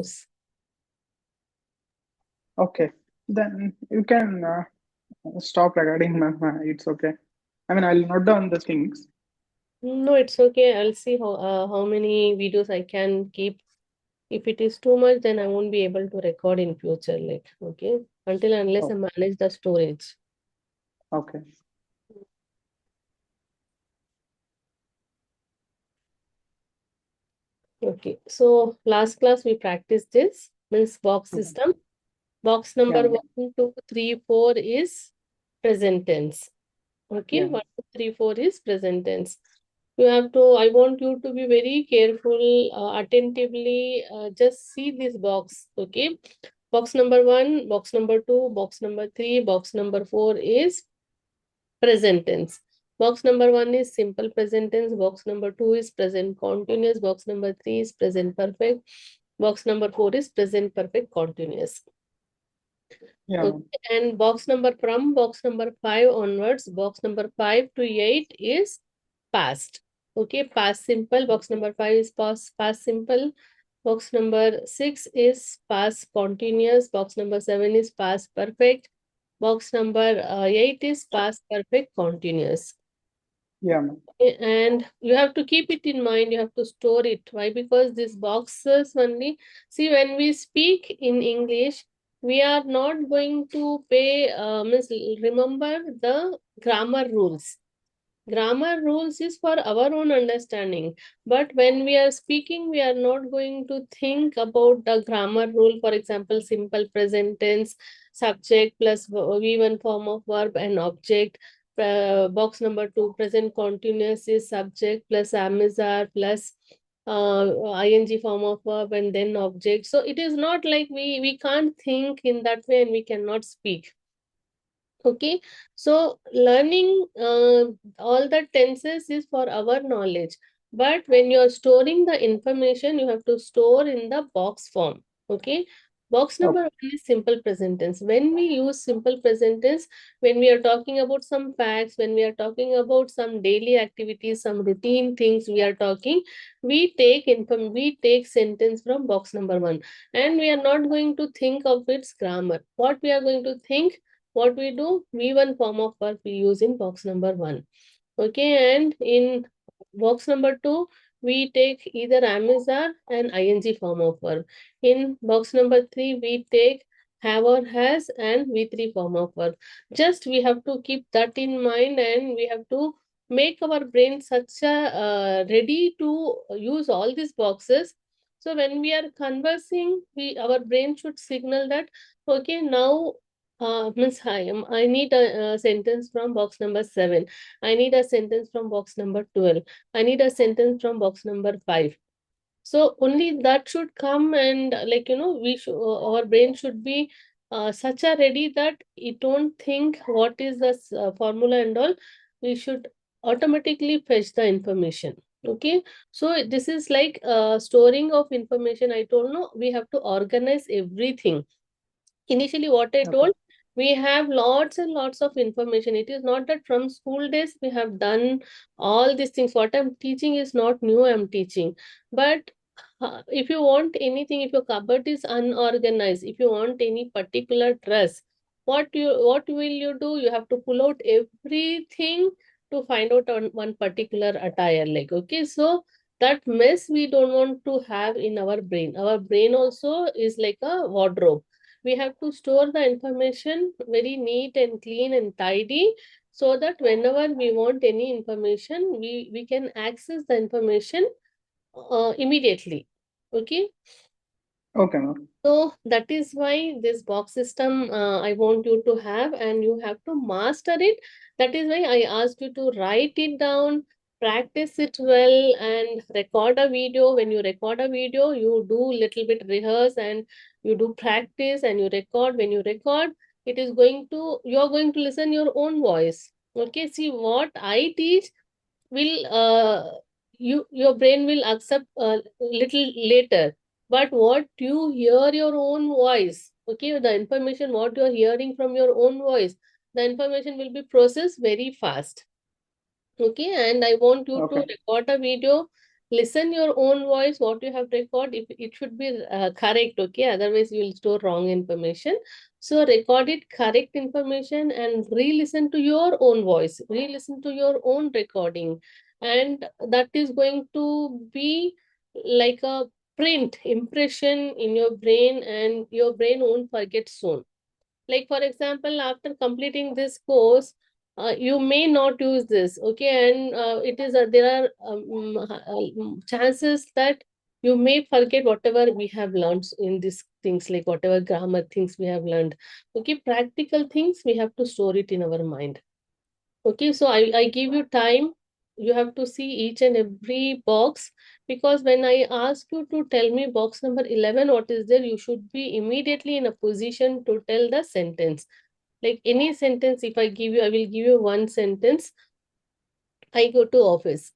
use. Okay, then you can stop recording, ma'am. It's okay. I mean, I'll note down the things. No, it's okay. I'll see how many videos I can keep. If it is too much, then I won't be able to record in future, like, okay, until unless I Oh, manage the storage. okay. Okay, so last class we practiced this, means box Yeah, system. Box number yeah, 1, 2, 3, 4 is present tense. Okay, yeah, 1, 2, 3, 4 is present tense. You have to, I want you to be very careful, attentively, just see this box. Okay, box number 1, box number 2, box number 3, box number 4 is present tense. Box number 1 is simple present tense. Box number 2 is present continuous. Box number 3 is present perfect. Box number 4 is present perfect continuous. yeah, Okay. ma'am. And box number from box number 5 onwards, box number 5 to 8 is past. Okay, past simple. Box number 5 is past simple. Box number 6 is past continuous. Box number 7 is past perfect. Box number 8 is past perfect continuous. Yeah, ma'am. And you have to keep it in mind, you have to store it. Why? Because these boxes only, see, when we speak in English, we are not going to remember the grammar rules. Grammar rules is for our own understanding. But when we are speaking, we are not going to think about the grammar rule. For example, simple present tense, subject plus V1 form of verb and object. Box number 2, present continuous is subject plus amizar plus ing form of verb and then object. So it is not like we can't think in that way and we cannot speak. Okay, so learning all the tenses is for our knowledge. But when you are storing the information, you have to store in the box form. Okay, box number Okay, 1 is simple present tense. When we use simple present tense, when we are talking about some facts, when we are talking about some daily activities, some routine things we are talking, we take sentence from box number 1, and we are not going to think of its grammar. What we are going to think, what we do, V1 form of verb we use in box number 1. Okay, and in box number 2, we take either am is are and ing form of verb. In box number 3, we take have or has and V3 form of verb. Just we have to keep that in mind, and we have to make our brain such a ready to use all these boxes. So when we are conversing, our brain should signal that, okay, now Miss I need a sentence from box number 7. I need a sentence from box number 12. I need a sentence from box number 5. So only that should come, and we should, our brain should be such a ready that it don't think what is the formula and all. We should automatically fetch the information. Okay, so this is like storing of information. I told, no, we have to organize everything. Initially what I okay, told, we have lots and lots of information. It is not that from school days we have done all these things. What I'm teaching is not new, I'm teaching. But if you want anything, if your cupboard is unorganized, if you want any particular dress, what will you do? You have to pull out everything to find out on one particular attire, like, okay, so that mess we don't want to have in our brain. Our brain also is like a wardrobe. We have to store the information very neat and clean and tidy, so that whenever we want any information, we can access the information immediately. Okay, okay, ma'am. so that is why this box system I want you to have, and you have to master it. That is why I asked you to write it down, practice it well, and record a video. When you record a video, you do little bit rehearse and you do practice and you record. When you record, you're going to listen your own voice. Okay, see what I teach will your brain will accept a little later, but what you hear your own voice, okay, the information what you are hearing from your own voice, the information will be processed very fast. Okay, and I want you to Okay, record a video, listen your own voice, what you have recorded, if it should be correct, okay, otherwise you will store wrong information. So record it correct information and re-listen to your own voice, re-listen to your own recording, and that is going to be like a print impression in your brain, and your brain won't forget soon. Like for example, after completing this course, you may not use this, okay, and it is there are chances that you may forget whatever we have learned in these things, like whatever grammar things we have learned. Okay, practical things we have to store it in our mind. Okay, so I give you time. You have to see each and every box, because when I ask you to tell me box number 11, what is there, you should be immediately in a position to tell the sentence. Like any sentence, if I give you, I will give you one sentence. I go to office.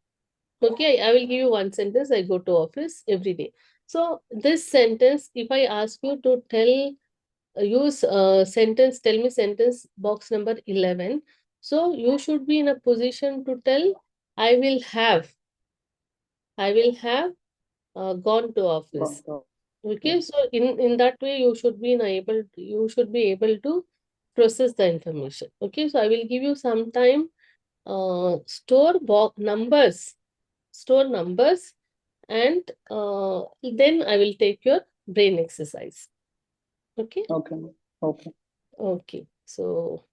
Okay, I will give you one sentence. I go to office every day. So this sentence, if I ask you to tell use sentence, tell me sentence box number 11, so you should be in a position to tell, i will have I will have gone to office. Got it. Okay, Yes. so in that way you should be you should be able to process the information. Okay, so I will give you some time. Store box numbers, store numbers, and then I will take your brain exercise. Okay. Okay. Okay. Okay, so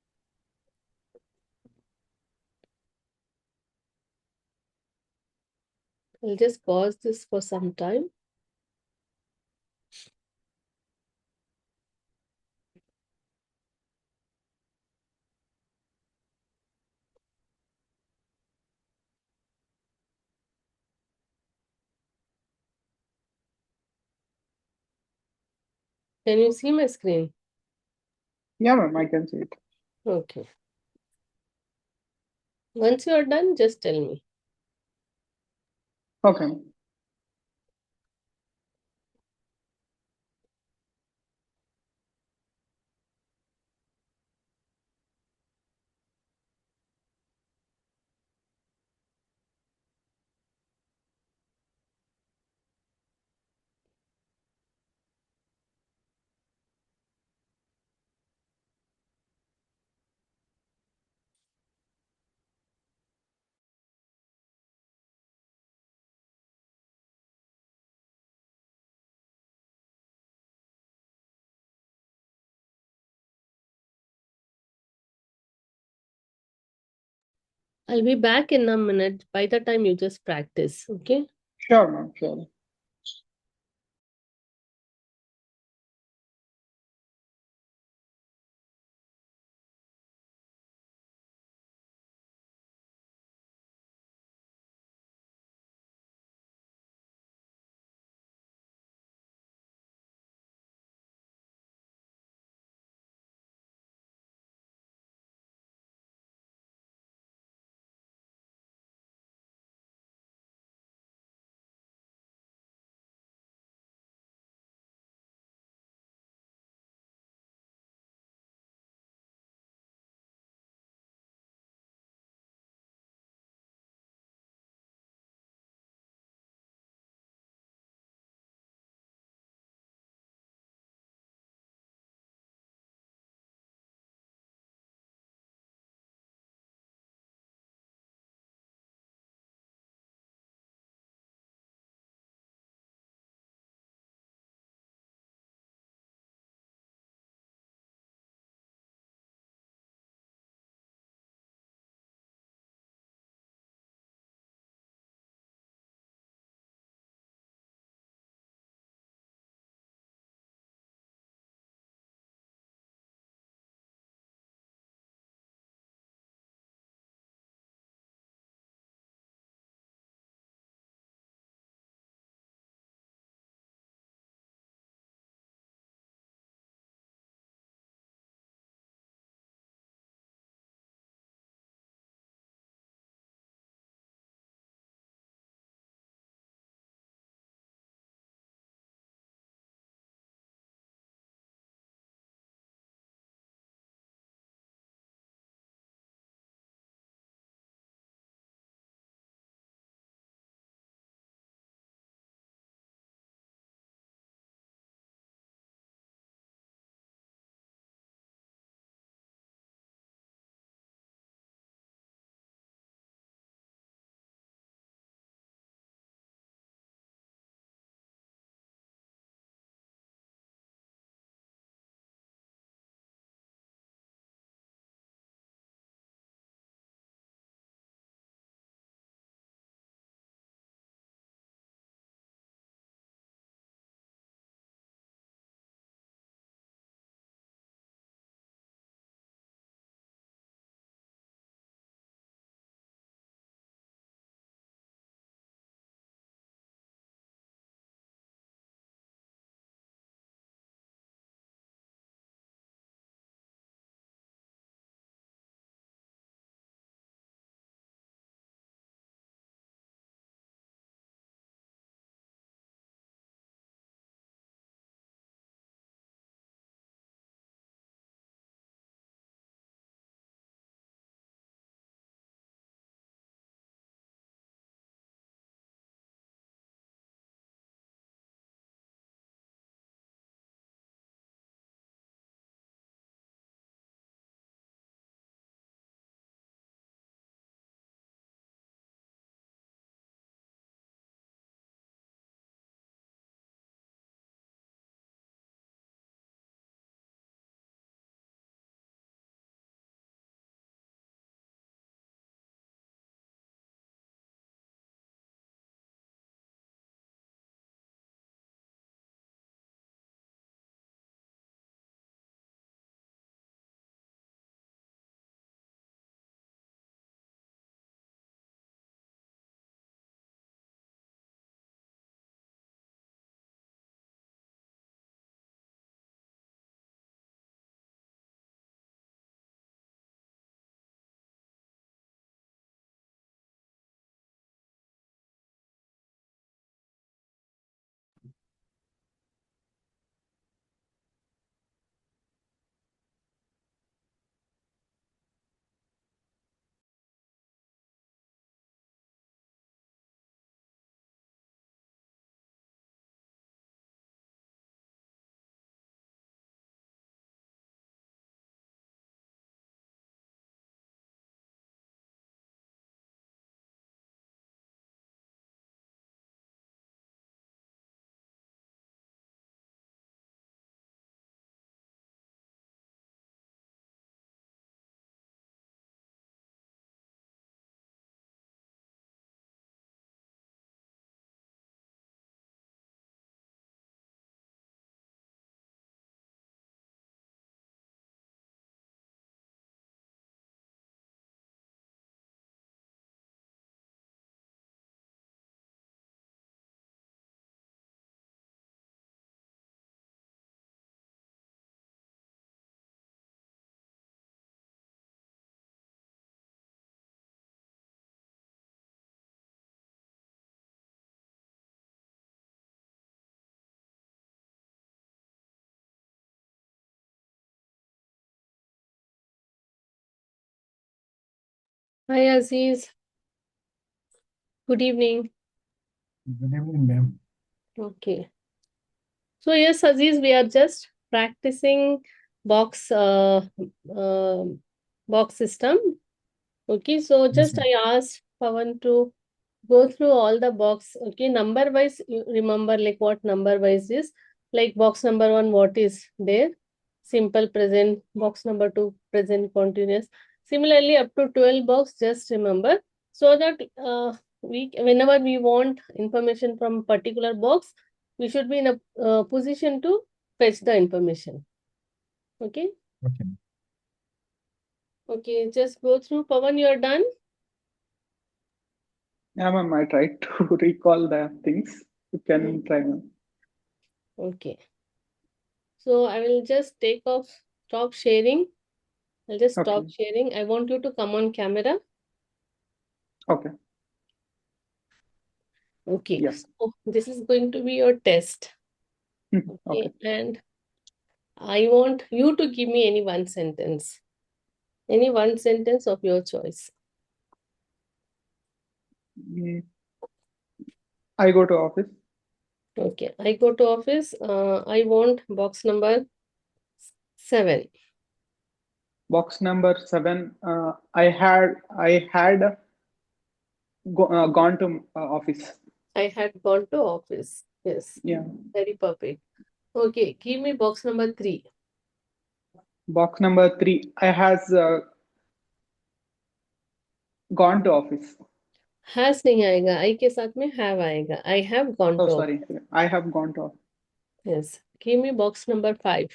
I'll just pause this for some time. Can you see my screen? Yeah, ma'am, I can see it. Okay. Once you are done, just tell me. Okay. I'll be back in a minute. By the time you just practice, okay? Sure, ma'am. Sure. Hi, Aziz. Good evening. Good evening, ma'am. Okay. So yes, Aziz, we are just practicing box uh, box system. Okay, so Yes, just ma'am. I asked Pawan to go through all the box. Okay, number wise, you remember like what number wise is. Like box number one, what is there? Simple present. Box number two, present continuous. Similarly, up to 12 box, just remember so that we whenever we want information from particular box, we should be in a position to fetch the information. Okay. Okay. Okay, just go through. Pawan, you're done. Yeah, ma'am, I tried to recall the things. You Mm. can try, ma'am. Okay. So I will just take off, stop sharing. I'll just stop Okay. sharing. I want you to come on camera. Okay. Okay. Yeah. So this is going to be your test. Okay. Okay. And I want you to give me any one sentence. Any one sentence of your choice. Mm, I go to office. Okay. I go to office. I want box number 7. Box number 7. I had gone to office. I had gone to office. Yes. Yeah. Very perfect. Okay. Give me box number 3. Box number 3. I has gone to office. Has नहीं आएगा. I के साथ में have आएगा. I have gone Oh, to sorry. office. I have gone to office. Yes. Give me box number 5.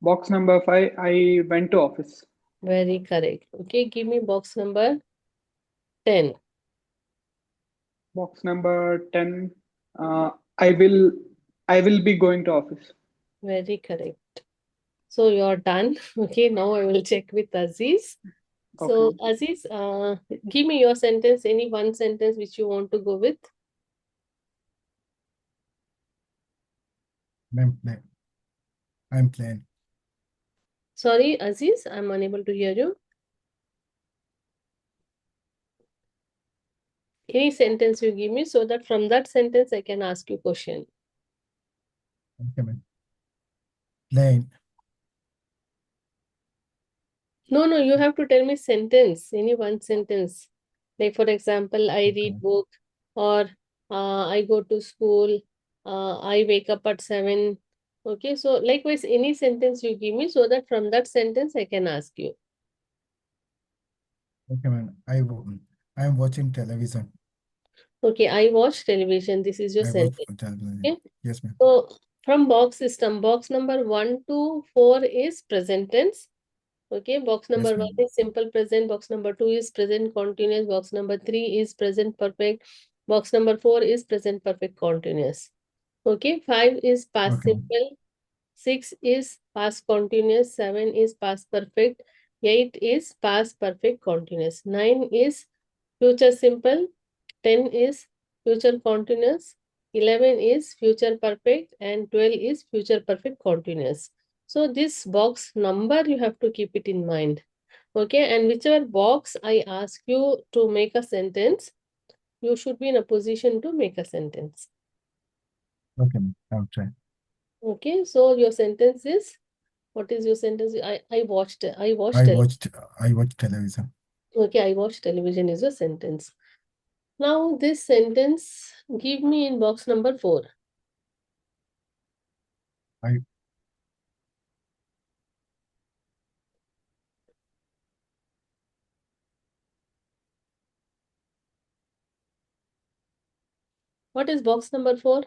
Box number 5. I went to office. Very correct. Okay. Give me box number 10. Box number 10. Uh, I will. I will be going to office. Very correct. So you're done. Okay. Now I will check with Aziz. So Okay. Aziz, give me your sentence, any one sentence which you want to go with. Ma'am, I'm playing. Sorry, Aziz, I'm unable to hear you. Any sentence you give me so that from that sentence I can ask you question. Okay, ma'am. Playing. No, you have to tell me sentence, any one sentence. Like for example, I Okay, read ma'am. book or I go to school, I wake up at 7. Okay, so likewise, any sentence you give me so that from that sentence I can ask you. Okay, ma'am. I am watching television. Okay, I watch television. This is your I watch sentence. television. Okay. Yes, ma'am. So from box system, box number 1 to 4 is present tense. Okay, box number Yes, 1 ma'am. is simple present, box number 2 is present continuous, box number 3 is present perfect, box number 4 is present perfect continuous. Okay, 5 is past Okay, ma'am. simple, 6 is past continuous, 7 is past perfect, 8 is past perfect continuous, 9 is future simple, 10 is future continuous, 11 is future perfect, and 12 is future perfect continuous. So this box number you have to keep it in mind. Okay, and whichever box I ask you to make a sentence, you should be in a position to make a sentence. Okay, ma'am. I'll try. Okay, so your sentence is, what is your sentence? I watched I watched television. okay, I watched television is your sentence. Now this sentence, give me in box number 4. I What is box number 4?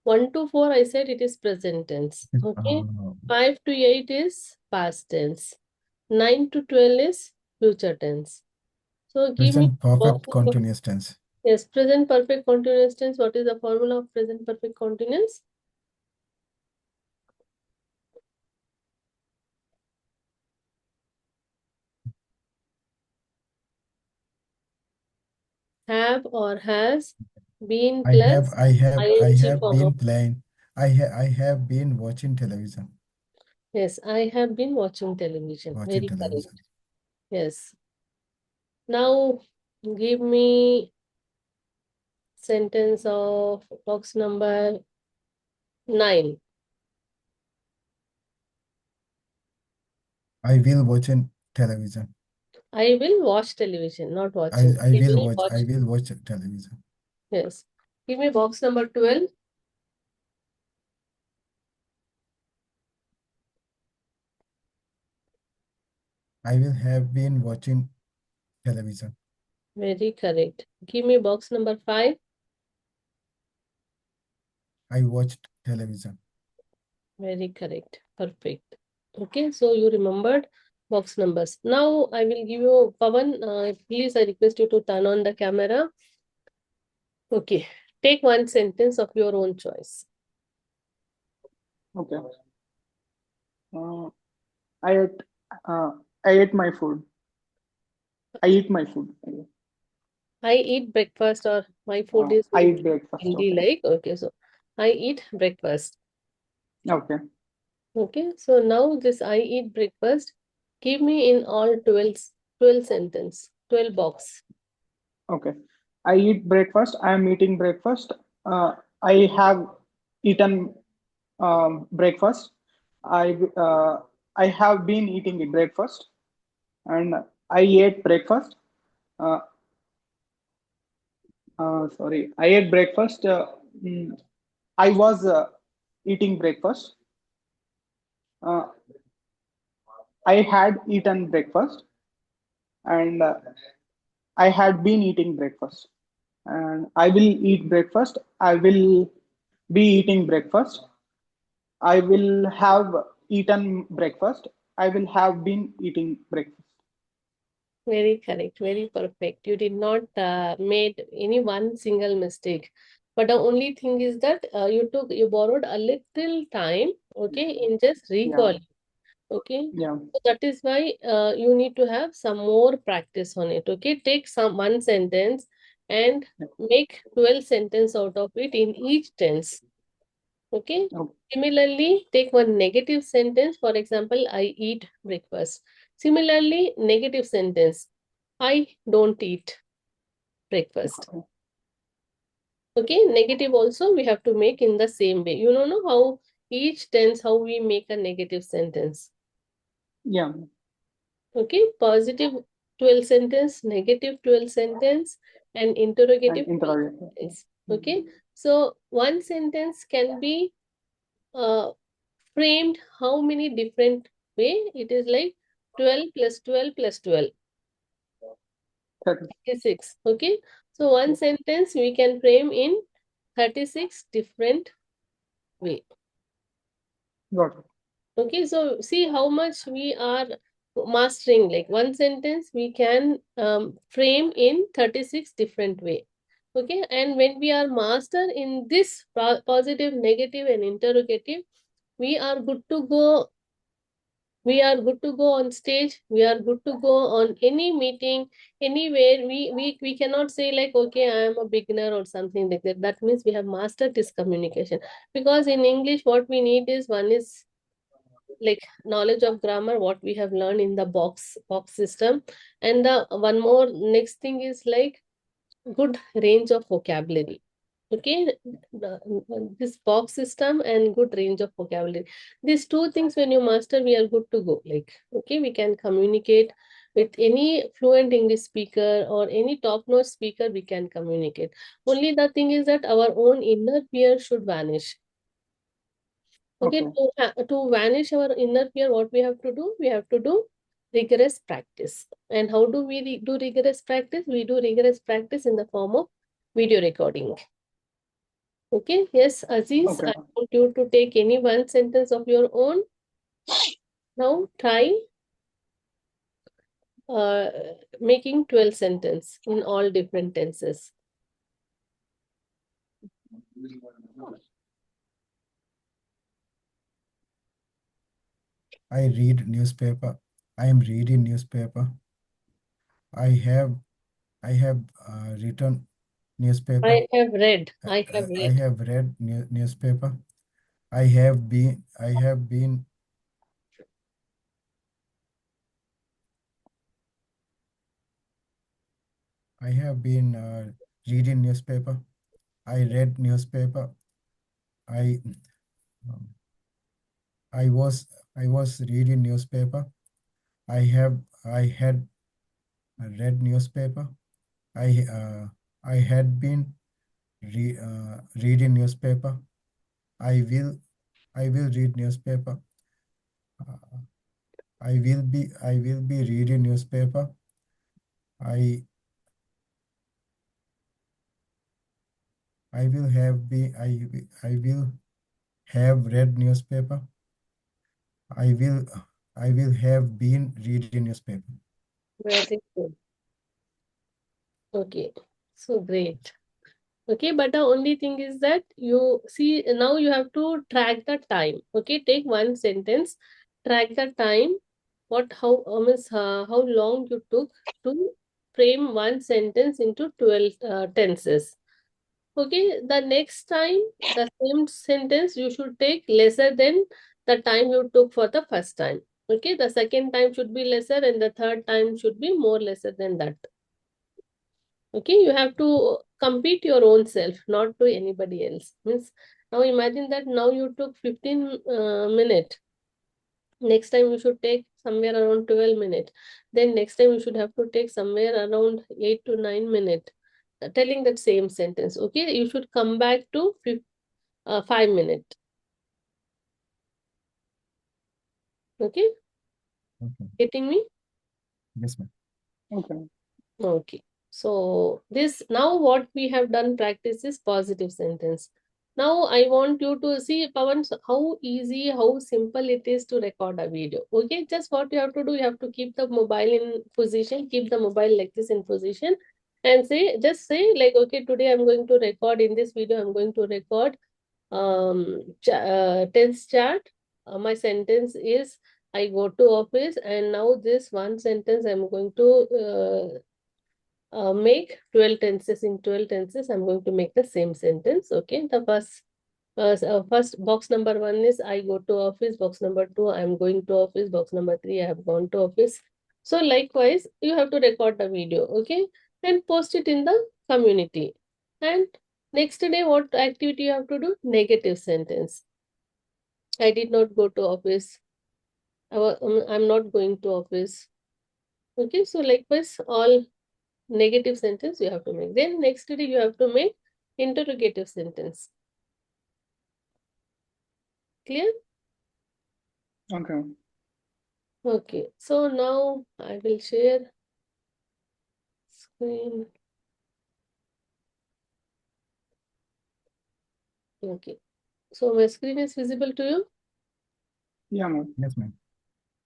1 to 4, I said it is present tense. Okay. 5 to 8 is past tense. 9 to 12 is future tense. So give me present box perfect number. continuous tense. Yes, present perfect continuous tense. What is the formula of present perfect continuous? Have or has been plus I ing have form of. been playing. I have been watching television. Yes, I have been watching television. Watching Very correct. television. Yes. Now give me sentence of box number 9. I will watch in television. I will watch television, not I watching. I I will will watch. I watch. will watch television. Yes. Give me box number 12. I will have been watching television. Very correct. Give me box number 5. I watched television. Very correct. Perfect. Okay, so you remembered box numbers. Now I will give you, Pawan, please, I request you to turn on the camera. Okay, take one sentence of your own choice. Okay. Uh, I ate. Uh, I ate my food. I eat my food. I eat breakfast, or my food is I very eat breakfast. Hindi Okay. like. Okay, so I eat breakfast. Okay. Okay, so now this I eat breakfast, give me in all 12 sentence, 12 box. Okay. I eat breakfast. I am eating breakfast. I have eaten breakfast. I uh, I have been eating breakfast, and I ate breakfast. Uh, Sorry, I ate breakfast. Mm, I was eating breakfast. Uh, I had eaten breakfast, and I had been eating breakfast. And I will eat breakfast. I will be eating breakfast. I will have eaten breakfast. I will have been eating breakfast. Very correct, very perfect. You did not made any one single mistake. But the only thing is that you borrowed a little time, okay, in just Yeah, recall. Okay, yeah, so that is why you need to have some more practice on it. Okay, take some one sentence and yeah. make 12 sentence out of it in each tense. Okay. Okay, Similarly, take one negative sentence. For example, I eat breakfast. Similarly, negative sentence. I don't eat breakfast. okay. Okay. Negative also we have to make in the same way. You don't know how each tense, how we make a negative sentence. Yeah, Okay. Positive 12 sentence, negative 12 sentence, and and interrogative 12 interrogative. sentence. Okay. So one sentence can be uh, framed how many different way. It is like 12 plus 12 plus 12, That is, 36. Okay, so one yeah, sentence we can frame in 36 different way. got it. Okay, so see how much we are mastering. Like one sentence we can frame in 36 different way. Okay, and when we are master in this positive, negative, and interrogative, we are good to go. We are good to go on stage. We are good to go on any meeting, anywhere. We cannot say like, okay, I am a beginner or something like that. That means we have mastered this communication. Because in English, what we need is one is like knowledge of grammar, what we have learned in the box system, and the one more next thing is like good range of vocabulary. Okay, this box system and good range of vocabulary. These two things, when you master, we are good to go. Like, okay, we can communicate with any fluent English speaker or any top-notch speaker, we can communicate. Only the thing is that our own inner fear should vanish. Okay, Okay, to vanish our inner fear, what we have to do? We have to do rigorous practice. And how do we do rigorous practice? We do rigorous practice in the form of video recording. Okay, yes, Aziz, okay, I want you to take any one sentence of your own. Now try uh, making 12 sentence in all different tenses. I read newspaper. I am reading newspaper. I have I have written newspaper. I have I read. have read newspaper. I have been I have been reading newspaper. I read newspaper. I um, I was reading newspaper. I had read newspaper. I uh, I had been reading newspaper. I will I will read newspaper. Uh, I will be reading newspaper. I I will have be I will have read newspaper. I will I will have been reading newspaper. Very good. Okay, so great. Okay, but the only thing is that you see now you have to track the time. Okay, take one sentence, track the time. What how means how long you took to frame one sentence into 12 tenses. Okay, the next time the same sentence you should take lesser than the time you took for the first time. Okay, the second time should be lesser and the third time should be more lesser than that. Okay, you have to compete your own self, not to anybody else. Means now imagine that now you took 15 minutes. Next time you should take somewhere around 12 minutes. Then next time you should have to take somewhere around 8 to 9 minutes. Telling that same sentence. Okay, you should come back to 5 minutes. Okay, Okay. getting me? Yes, ma'am. Okay. Okay. So this now what we have done practice is positive sentence. Now I want you to see, Pawan, how easy, how simple it is to record a video. Okay, just what you have to do, you have to keep the mobile in position, keep the mobile like this in position, and say, just say like, okay, today I'm going to record in this video, I'm going to record tense chart. My sentence is I go to office, and now this one sentence I'm going to make 12 tenses. In 12 tenses I'm going to make the same sentence. Okay, the first box number 1 is I go to office, box number 2 I'm going to office, box number 3 I have gone to office. So likewise you have to record the video, okay, and post it in the community. And next day what activity you have to do? Negative sentence. I did not go to office. I'm not going to office. Okay, so likewise all negative sentence you have to make. Then next day you have to make interrogative sentence. Clear? Okay. Okay, so now I will share screen. Okay, so my screen is visible to you? Yeah, ma'am. Yes, ma'am.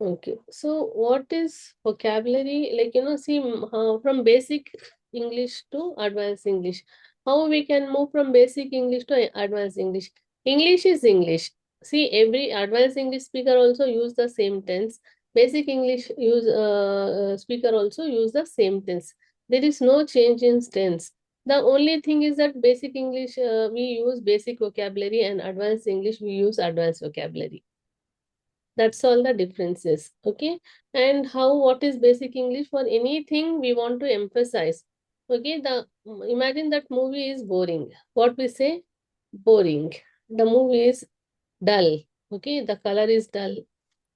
Okay, so what is vocabulary? Like, see, from basic English to advanced English. How we can move from basic English to advanced English? English is English. See, every advanced English speaker also use the same tense. Basic English speaker also use the same tense. There is no change in tense. The only thing is that basic English, we use basic vocabulary, and advanced English, we use advanced vocabulary. That's all the differences. Okay, and how what is basic English? For anything we want to emphasize, okay, the imagine that movie is boring. What we say? Boring. The movie is dull. Okay, the color is dull.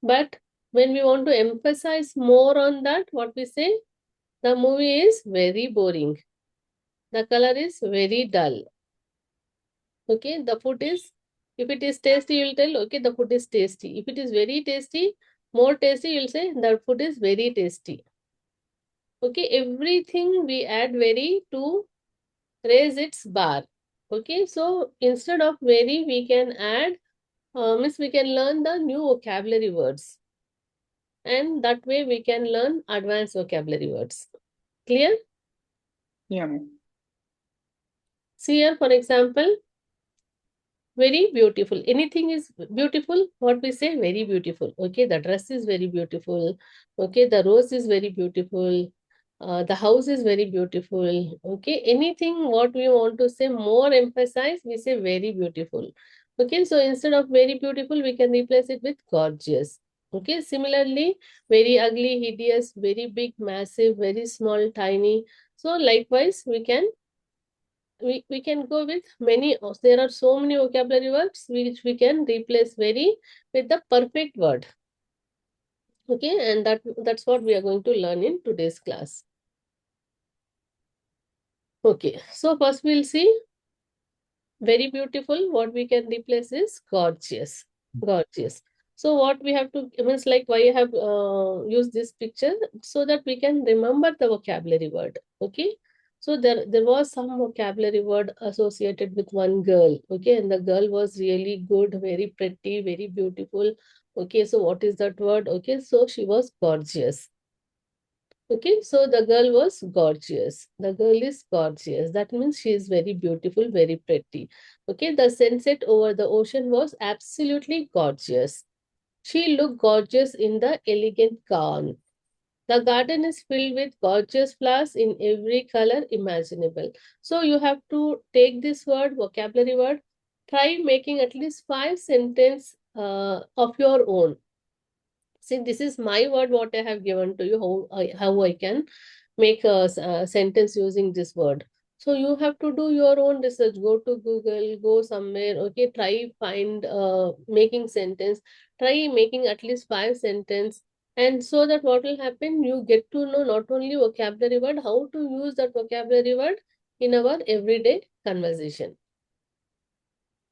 But when we want to emphasize more on that, what we say? The movie is very boring. The color is very dull. Okay, the food is, if it is tasty, you'll tell, okay, the food is tasty. If it is very tasty, more tasty, you'll say the food is very tasty. Okay, everything we add very to raise its bar. Okay, so instead of very, we can add, means we can learn the new vocabulary words. And that way we can learn advanced vocabulary words. Clear? Yeah, ma'am. See here, for example, very beautiful. Anything is beautiful, what we say? Very beautiful. Okay, the dress is very beautiful. Okay, the rose is very beautiful. The house is very beautiful. Okay, anything what we want to say more emphasize, we say very beautiful. Okay, so instead of very beautiful, we can replace it with gorgeous. Okay, similarly, very ugly, hideous, very big, massive, very small, tiny. So likewise, we can go with many. There are so many vocabulary words which we can replace with the perfect word. Okay, and that's what we are going to learn in today's class. Okay, so first we'll see very beautiful. What we can replace is gorgeous. Gorgeous. So what we have to, means like why I have used this picture, so that we can remember the vocabulary word. Okay. So there was some vocabulary word associated with one girl. Okay. And the girl was really good, very pretty, very beautiful. Okay. So what is that word? Okay. So she was gorgeous. Okay, so the girl was gorgeous. The girl is gorgeous. That means she is very beautiful, very pretty. Okay, the sunset over the ocean was absolutely gorgeous. She looked gorgeous in the elegant gown. The garden is filled with gorgeous flowers in every color imaginable. So you have to take this word, vocabulary word, try making at least 5 sentences of your own. See, this is my word, what I have given to you, how I can make a sentence using this word. So you have to do your own research. Go to Google, go somewhere. Okay, try find making sentence. Try making at least 5 sentences, and so that what will happen, you get to know not only vocabulary word, how to use that vocabulary word in our everyday conversation.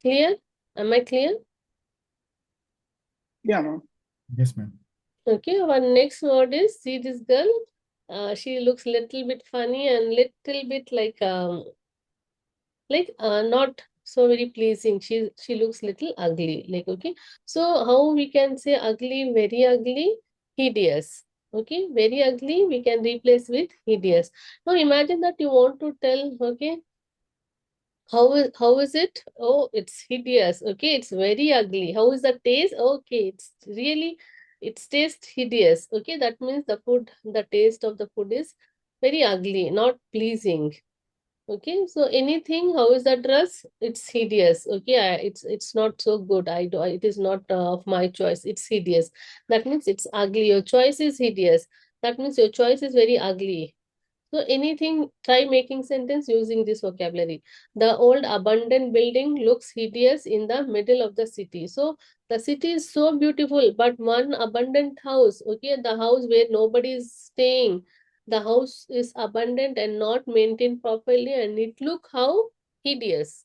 Clear? Am I clear? Yeah, ma'am. Yes, ma'am. Okay, our next word is, see this girl. She looks little bit funny and little bit like not so very pleasing. She looks little ugly. Like, okay. So how we can say ugly, very ugly, hideous. Okay, very ugly, we can replace with hideous. Now imagine that you want to tell, okay, how is it? Oh, it's hideous. Okay, it's very ugly. How is the taste? Okay, it's taste hideous. Okay, that means the taste of the food is very ugly, not pleasing. Okay, so anything, how is the dress? It's hideous. Okay, it's not so good. It is not of my choice. It's hideous. That means it's ugly. Your choice is hideous. That means your choice is very ugly. So anything, try making sentence using this vocabulary. The old abandoned building looks hideous in the middle of the city. So the city is so beautiful, but one abandoned house, okay, the house where nobody is staying, the house is abandoned and not maintained properly, and it look how hideous.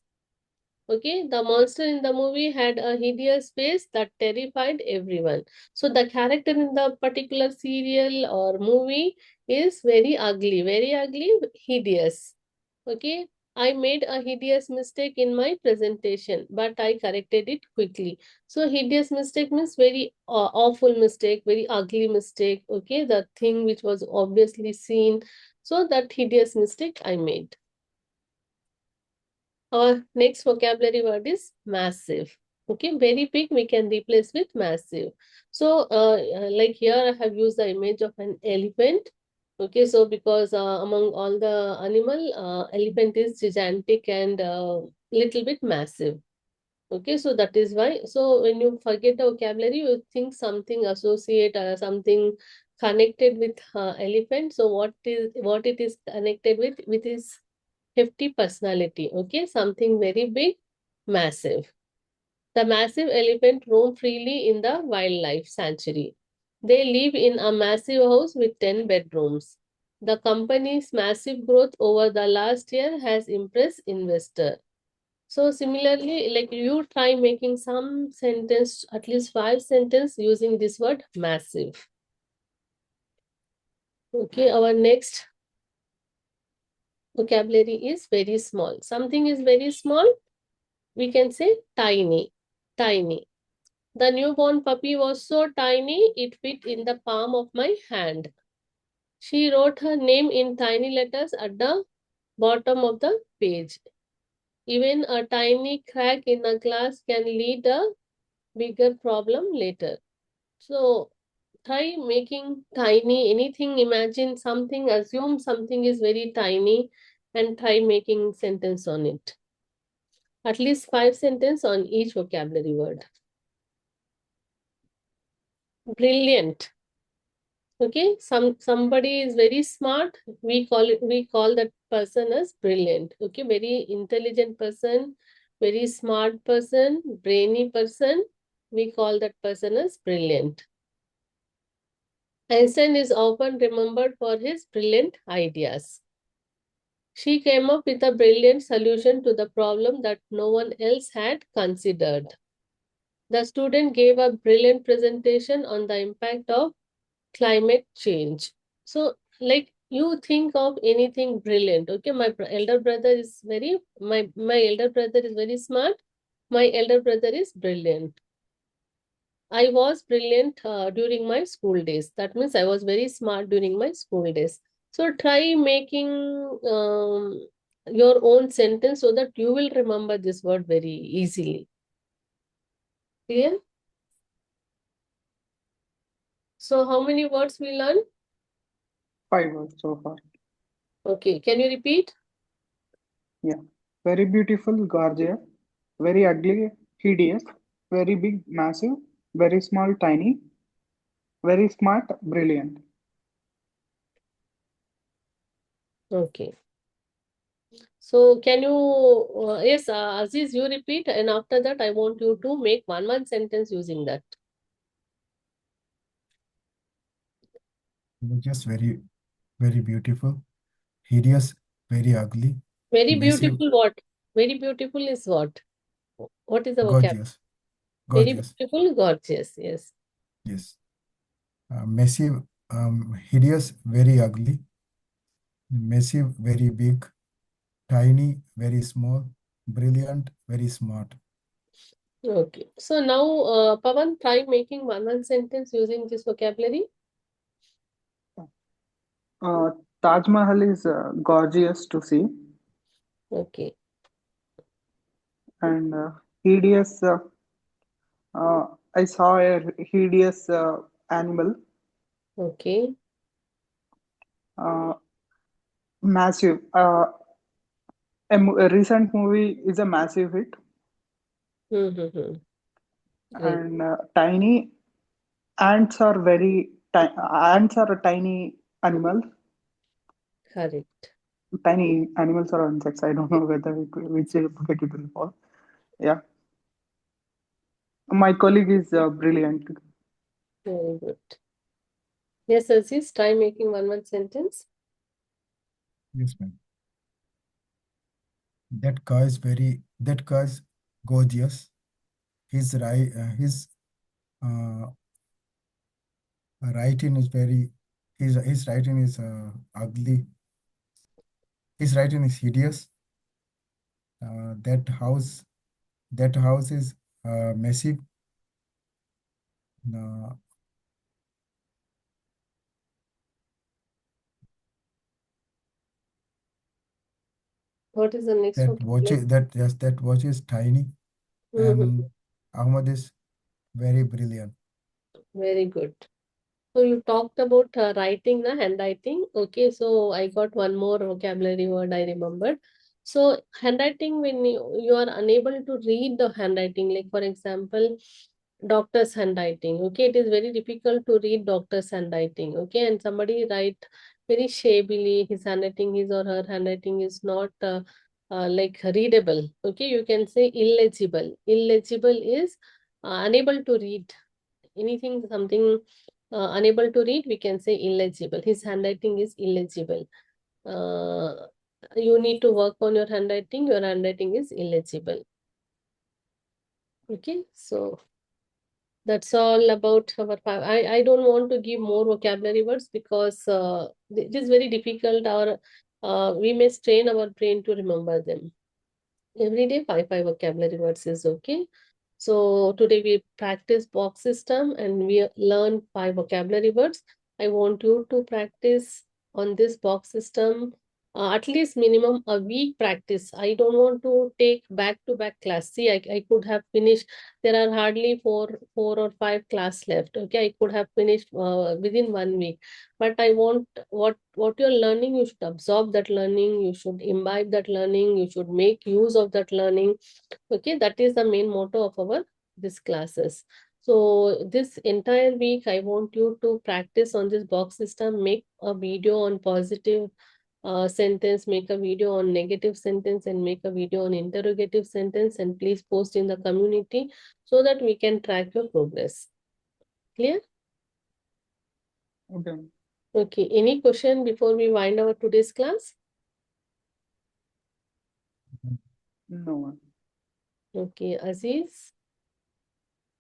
Okay, the monster in the movie had a hideous face that terrified everyone. So the character in the particular serial or movie is very ugly, hideous. Okay, I made a hideous mistake in my presentation, but I corrected it quickly. So hideous mistake means very awful mistake, very ugly mistake. Okay, the thing which was obviously seen. So that hideous mistake I made. Our next vocabulary word is massive. Okay, very big we can replace with massive. So like here I have used the image of an elephant. Okay, so because among all the animal, elephant is gigantic and little bit massive. Okay, so that is why. So when you forget the vocabulary, you think something associate something connected with elephant. So what it is connected with is hefty personality. Okay, something very big, massive. The massive elephant roam freely in the wildlife sanctuary. They live in a massive house with 10 bedrooms. The company's massive growth over the last year has impressed investors. So similarly, like you try making some sentence, at least 5 sentences using this word massive. Okay, our next vocabulary is very small. Something is very small, we can say tiny, tiny. The newborn puppy was so tiny, it fit in the palm of my hand. She wrote her name in tiny letters at the bottom of the page. Even a tiny crack in a glass can lead a bigger problem later. So try making tiny anything, imagine something, assume something is very tiny and try making sentence on it. At least 5 sentences on each vocabulary word. Brilliant. Okay, somebody is very smart, we call that person as brilliant. Okay, very intelligent person, very smart person, brainy person, we call that person as brilliant. Einstein is often remembered for his brilliant ideas. She came up with a brilliant solution to the problem that no one else had considered. The student gave a brilliant presentation on the impact of climate change. So, like, you think of anything brilliant. Okay, my elder brother is my elder brother is very smart. My elder brother is brilliant. I was brilliant during my school days. That means I was very smart during my school days. So try making your own sentence so that you will remember this word very easily. Clear? So how many words we learn? 5 words so far. Okay, can you repeat? Yeah. Very beautiful, gorgeous. Very ugly, hideous. Very big, massive. Very small, tiny. Very smart, brilliant. Okay. So can you, yes, Aziz, you repeat, and after that, I want you to make one sentence using that. Just very, very beautiful. Hideous, very ugly. Very Massive, beautiful, what? Very beautiful is what? What is the vocab? gorgeous. Very Gorgeous. beautiful, gorgeous, yes. Yes. Massive, hideous, very ugly. Massive, very big. Tiny, very small. Brilliant, very smart. Okay. So now, Pawan, try making one sentence using this vocabulary. Uh, Taj Mahal is gorgeous to see, Okay. and hideous. I saw a hideous animal. Okay. Uh, Massive. A recent movie is a massive hit, Mm-hmm. Great. and tiny. Ants are ants are a tiny animals. Correct. Tiny animals or insects. I don't know which bucket it will fall. Yeah, my colleague is brilliant. Very good. Yes, Aziz, try making one sentence. Yes, ma'am. That car is gorgeous. His uh, writing is very, his writing is ugly. His writing is hideous. Uh, that house, that house is massive. Uh, What is the next that watch vocabulary? is, that yes, that watch is tiny, Mm-hmm. and Ahmad is very brilliant. Very good. So you talked about writing, the handwriting. Okay, so I got one more vocabulary word I remembered. So handwriting, when you are unable to read the handwriting, like for example, doctor's handwriting. Okay, it is very difficult to read doctor's handwriting. Okay, and somebody write very shabby, his or her handwriting is not like readable. Okay, you can say illegible. Illegible is unable to read anything, something unable to read, we can say illegible. His handwriting is illegible. Uh, you need to work on your handwriting. Your handwriting is illegible. Okay, so that's all about our five. I don't want to give more vocabulary words because it is very difficult. We may strain our brain to remember them. Every day, five vocabulary words is okay. So today we practice box system and we learn 5 vocabulary words. I want you to practice on this box system at least minimum a week practice. I don't want to take back-to-back class. See, I could have finished. There are hardly four or five class left. Okay, I could have finished within 1 week. But I want what you're learning, you should absorb that learning, you should imbibe that learning, you should make use of that learning. Okay, that is the main motto of our this classes. So this entire week, I want you to practice on this box system, make a video on positive sentence, make a video on negative sentence, and make a video on interrogative sentence, and please post in the community so that we can track your progress. Clear? Okay. Okay. Any question before we wind our today's class? No, ma'am. Okay, Aziz,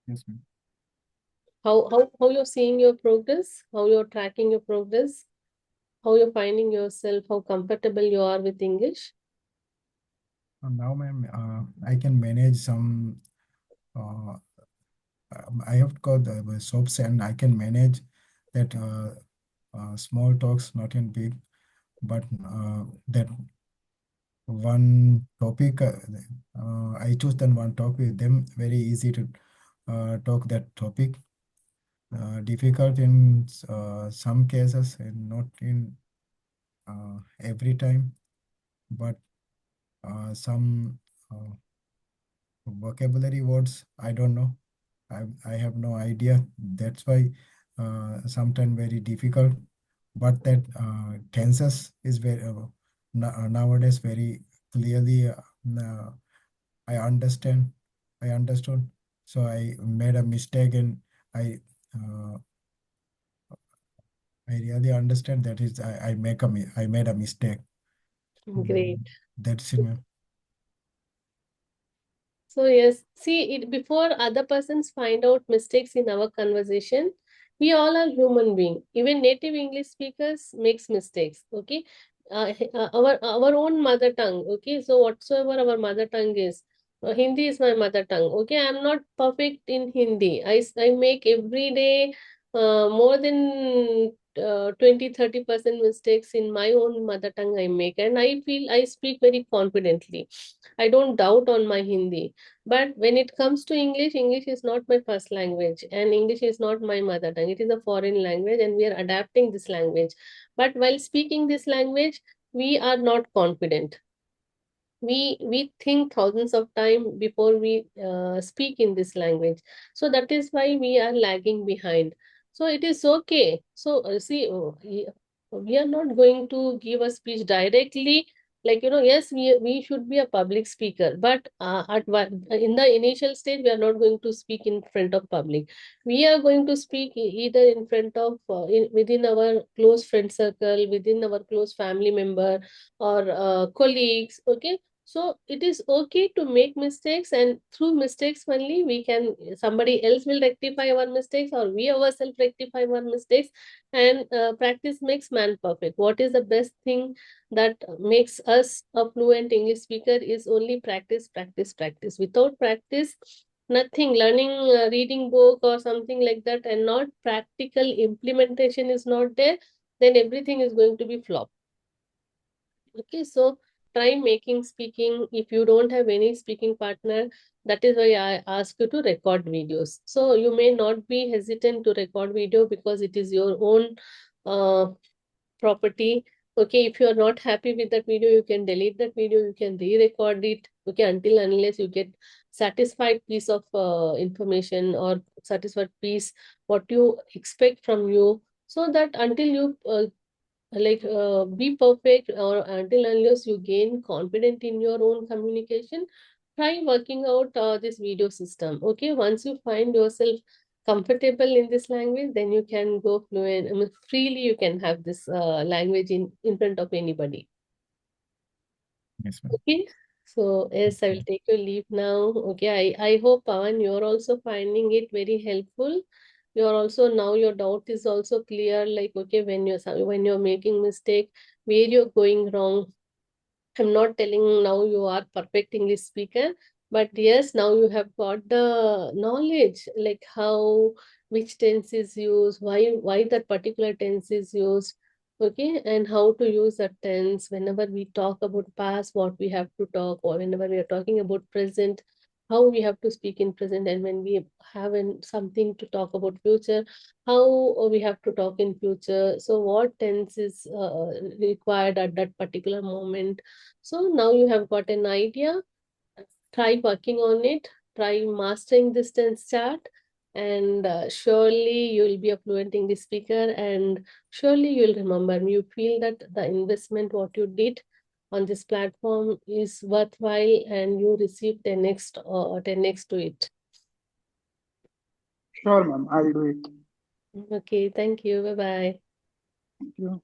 Yes, ma'am. how you're seeing your progress? How you're tracking your progress? How you're finding yourself? How comfortable you are with English? Now, ma'am, I can manage some. Uh, I have got the soaps, and I can manage that small talks, not in big, but that one topic. I choose then one topic with them. Very easy to talk that topic. Difficult in some cases, and not in every time, but some vocabulary words I don't know. I have no idea. That's why sometimes very difficult. But that tenses is very nowadays very clearly. I understand. I understood. So I made a mistake, and I uh, I really understand that is I made a mistake. Great. That's it, ma'am. So yes, see it before other persons find out mistakes in our conversation. We all are human being. Even native English speakers makes mistakes. Okay, our own mother tongue. Okay, so whatsoever our mother tongue is, Hindi is my mother tongue. Okay, I'm not perfect in Hindi. I make every day more than 20-30% mistakes in my own mother tongue I make, and I feel I speak very confidently. I don't doubt on my Hindi. But when it comes to English, English is not my first language, and English is not my mother tongue. It is a foreign language, and we are adapting this language. But while speaking this language, we are not confident. We think thousands of time before we speak in this language. So that is why we are lagging behind. So it is okay. So see, we are not going to give a speech directly, like, yes, we should be a public speaker, but in the initial stage we are not going to speak in front of public. We are going to speak either in front of within our close friend circle, within our close family member, or colleagues. Okay, so it is okay to make mistakes, and through mistakes only we can, somebody else will rectify our mistakes, or we ourselves rectify our mistakes. And practice makes man perfect. What is the best thing that makes us a fluent English speaker is only practice, practice, practice. Without practice, nothing. Learning, reading book or something like that, and not practical implementation is not there, then everything is going to be flop. Okay, so try making speaking. If you don't have any speaking partner, that is why I ask you to record videos. So you may not be hesitant to record video because it is your own property. Okay, if you are not happy with that video, you can delete that video, you can re-record it. Okay, until unless you get satisfied piece of information, or satisfied piece what you expect from you, so that until you be perfect, or until unless you gain confidence in your own communication, try working out this video system. Okay, once you find yourself comfortable in this language, then you can go fluent. I mean, freely you can have this language in front of anybody. Yes, ma'am. Okay, so yes, I will take your leave now. Okay, I hope, Pawan, you're also finding it very helpful. You're also, now your doubt is also clear, like, okay, when you're making mistake, where you're going wrong. I'm not telling now you are perfect English speaker, but yes, now you have got the knowledge, like how, which tense is used, why that particular tense is used, okay, and how to use that tense whenever we talk about past, what we have to talk, or whenever we are talking about present, how we have to speak in present, and when we have something to talk about future, how we have to talk in future. So what tense is required at that particular moment. So now you have got an idea. Try working on it. Try mastering this tense chart. and surely you'll be a fluent English speaker, and surely you'll remember. You feel that the investment what you did on this platform is worthwhile, and you receive 10x to it. Sure, ma'am. I'll do it. Okay, thank you. Bye bye. Thank you.